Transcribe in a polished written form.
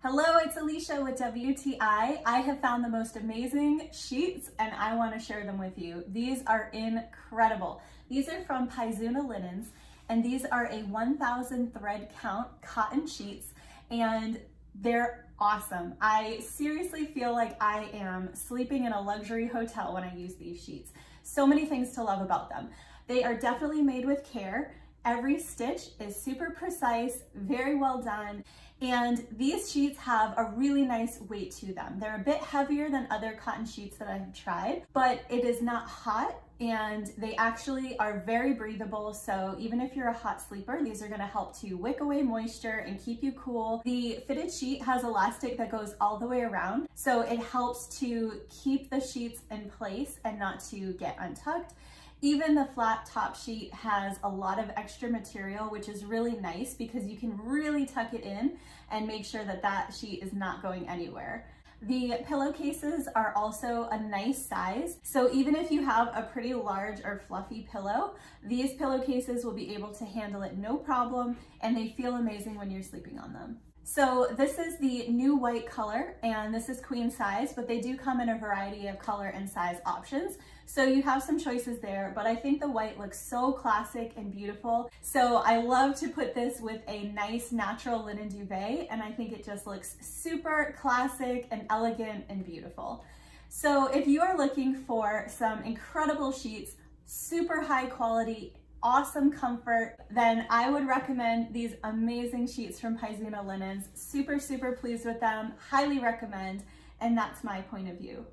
Hello, it's Alicia with WTI. I have found the most amazing sheets and I want to share them with you. These are incredible. These are from Pizuna Linens and these are a 1,000 thread count cotton sheets and they're awesome. I seriously feel like I am sleeping in a luxury hotel when I use these sheets. So many things to love about them. They are definitely made with care. Every stitch is super precise, very well done, and these sheets have a really nice weight to them. They're a bit heavier than other cotton sheets that I've tried, but it is not hot and they actually are very breathable. So even if you're a hot sleeper, these are gonna help to wick away moisture and keep you cool. The fitted sheet has elastic that goes all the way around. So it helps to keep the sheets in place and not to get untucked. Even the flat top sheet has a lot of extra material, which is really nice because you can really tuck it in and make sure that that sheet is not going anywhere. The pillowcases are also a nice size. So even if you have a pretty large or fluffy pillow, these pillowcases will be able to handle it no problem, and they feel amazing when you're sleeping on them. So this is the new white color and this is queen size, but they do come in a variety of color and size options. So you have some choices there, but I think the white looks so classic and beautiful. So I love to put this with a nice natural linen duvet and I think it just looks super classic and elegant and beautiful. So if you are looking for some incredible sheets, super high quality, awesome comfort, then I would recommend these amazing sheets from Pizuna Linens. Super, super pleased with them, highly recommend, and that's my point of view.